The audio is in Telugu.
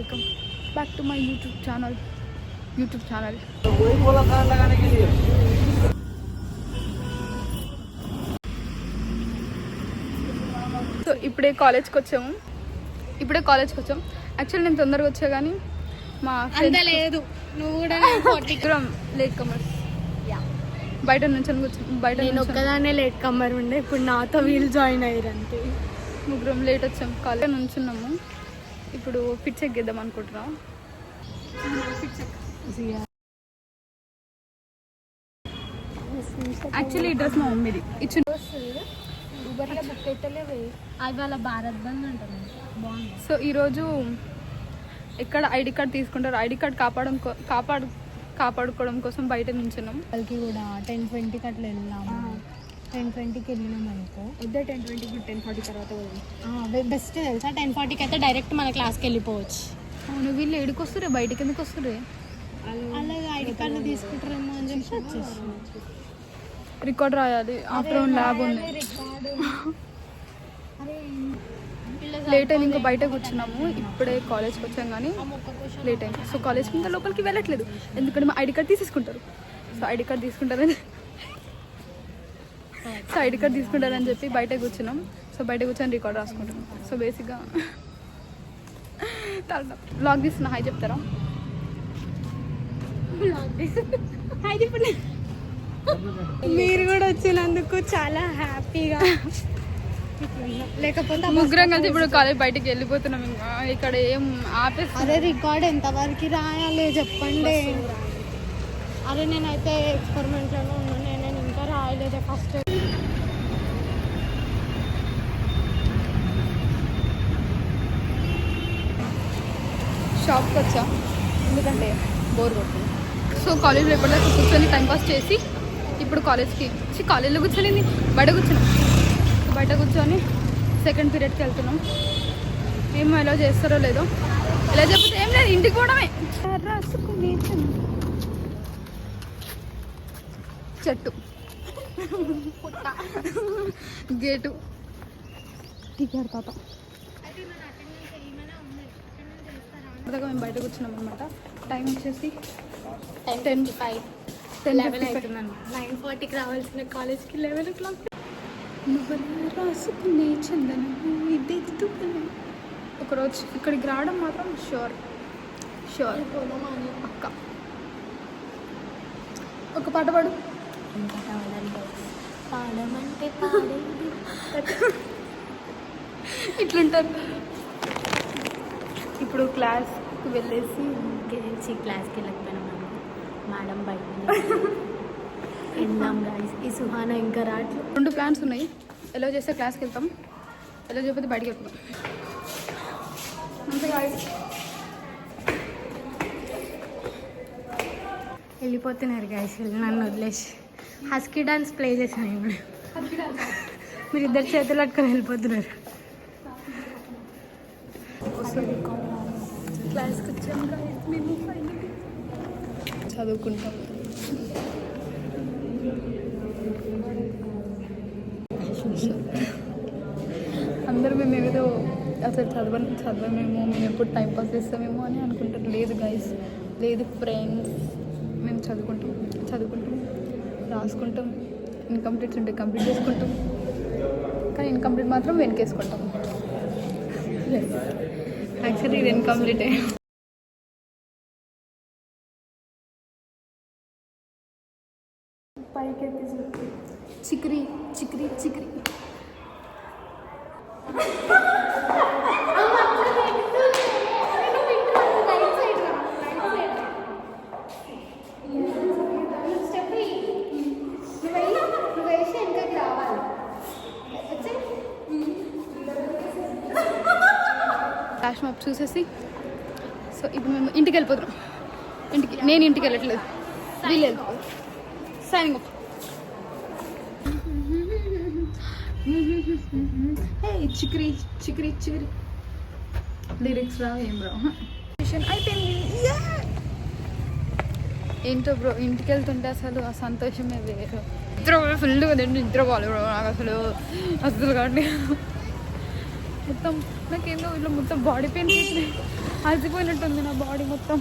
Welcome back to my YouTube channel. So ఇప్పుడే కాలేజ్కి వచ్చాం. యాక్చువల్లీ నేను తొందరగా వచ్చా కానీ మా ఫ్రెండ్ లేదు, నువ్వు కూడా లేట్ కమర్స్ బయట నుంచి బయట నేను ఒక్కదానే లేట్ కమ్మర్ ఉండే. ఇప్పుడు నాతో వీళ్ళు జాయిన్ అయ్యారు అంతే. ముగ్గురం లేట్ వచ్చాం. కాలేజ్ నుంచున్నాము. ఇప్పుడు ఫిట్ చెక్ చేద్దాం అనుకుంటున్నాం. యాక్చువల్లీ ఈ డ్రెస్ మా మమ్మీది ఇచ్చిన ఊబర్లో బుక్ అయితే వాళ్ళ భారత్ బంద్ ఉంటుంది బాగుంది. సో ఈరోజు ఎక్కడ ఐడి కార్డ్ తీసుకుంటారు, ఐడి కార్డ్ కాపాడుకోవడం కోసం బయట నించున్నాం. వాళ్ళకి కూడా 10:20కి అట్లా వెళ్ళాము. 10:20కి వెళ్ళినాం అనుకో. 10:20కి 10:40 తర్వాత బెస్ట్ తెలుసా, 10:40కి అయితే డైరెక్ట్ మన క్లాస్కి వెళ్ళిపోవచ్చు. అవును, వీళ్ళు ఎడికి వస్తురే, బయటకి ఎందుకు వస్తురే? అలాగే ఐడి కార్డు తీసుకుంటారేమో అని చెప్పి వచ్చేసి రికార్డ్ రాయాలి. ఆఫ్టర్నూన్ ల్యాబ్ ఉంది. లేట్ అయింది. ఇంకా బయట కూర్చున్నాము. ఇప్పుడే కాలేజ్కి వచ్చాం కానీ లేట్ అయింది. సో కాలేజ్కి ఇంకా లోపలికి వెళ్ళట్లేదు, ఎందుకంటే మా ఐడి కార్డ్ తీసుకుంటారు. సో ఐడి కార్డ్ తీసుకుంటారని చెప్పి బయట కూర్చున్నాం. సో బయట కూర్చొని రికార్డ్ రాసుకుంటున్నాం. సో బేసిక్గా బ్లాగ్ తీస్తున్నా. హాయ్ చెప్తారా? హాయ్ చెప్పండి. మీరు కూడా వచ్చినందుకు చాలా హ్యాపీగా. లేకపోతే ముగ్గురం కలిసి ఇప్పుడు కాలేజ్ బయటికి వెళ్ళిపోతున్నాం. ఇంకా ఇక్కడ ఏం ఆపేసి అదే రికార్డ్ ఎంతవరకు రాయాలి చెప్పండి. అదే నేనైతే ఎక్స్పెరిమెంట్లోనే ఉన్నాను. నేను ఇంకా రాయలేదు. ఫస్ట్ షాప్కి వచ్చా, ఎందుకంటే బోర్ కొట్టింది. సో కాలేజ్లో ఎప్పటిదాకా కూర్చొని టైంపాస్ చేసి ఇప్పుడు కాలేజ్లో కూర్చొని బయట కూర్చొని సెకండ్ పీరియడ్కి వెళ్తున్నాం. ఏమో ఎలా చేస్తారో లేదో. ఎలా చెప్పితే ఏం లేదు, ఇంటికి పోవడమే. చెట్టు గేటు టికెట్ తాత దాకా మేము బయట కూర్చున్నాం అనమాట. టైం వచ్చేసి 10:05 అవుతున్నాను. 9:40కి రావాల్సిన కాలేజ్కి 11 o'clock. రాసుకునే చందనం ఒకరోజు ఇక్కడికి రావడం మాత్రం షూర్ పక్క. ఒక పాట పాడు. పాడమంటే ఇట్లుంటారు. ఇప్పుడు క్లాస్కి వెళ్ళేసి క్లాస్కి వెళ్ళకపోయినా మేడం బయట వెళ్దాం గాయస్. ఈ సుహానా ఇంకా రావట్లేదు. 2 ప్లాన్స్ ఉన్నాయి. ఎలా చేస్తే క్లాస్కి వెళ్తాం, ఎలా చెప్పితే బయటికి వెళ్తాం. అంతే గాయస్. వెళ్ళిపోతున్నారు గాయస్, నన్ను వదిలేసి. హస్కీ డాన్స్ ప్లే చేశాను ఇప్పుడు. మీరు ఇద్దరు చేతులు పట్టుకొని వెళ్ళిపోతున్నారు. క్లాస్కి వచ్చాం గాయస్. మేము చదువుకుంటాం. అందరూ మేము ఏదో అసలు చదవమేమో, మేము ఎప్పుడు టైంపాస్ చేస్తామేమో అని అనుకుంటారు. లేదు గైస్, లేదు ఫ్రెండ్స్, మేము చదువుకుంటాం, రాసుకుంటాం. ఇన్కంప్లీట్స్ ఉంటే కంప్లీట్ చేసుకుంటాం, కానీ ఇన్కంప్లీట్ మాత్రం వెనకేసుకుంటాం. యాక్చువల్లీ ఇది ఇన్కంప్లీటే. చిక్రీ ఫ్లాష్ మ్యాప్ చూసేసి సో ఇప్పుడు మేము ఇంటికి వెళ్ళిపోతున్నాం. నేను ఇంటికి వెళ్ళట్లేదు, వీళ్ళు వెళ్ళిపోతారు. Signing off. చిక్రీ లిరిక్స్ రావు, ఏం రావు. అయిపోయింది. ఏంటో బ్రో, ఇంటికి వెళ్తుంటే అసలు ఆ సంతోషమే వేరు. ఫుల్గా తింటే నిద్ర పోవాలి బ్రో నాకు అసలు కానీ మొత్తం నాకేందో ఇట్లా మొత్తం బాడీ పెయిన్స్ అలసిపోయినట్టుంది నా బాడీ మొత్తం.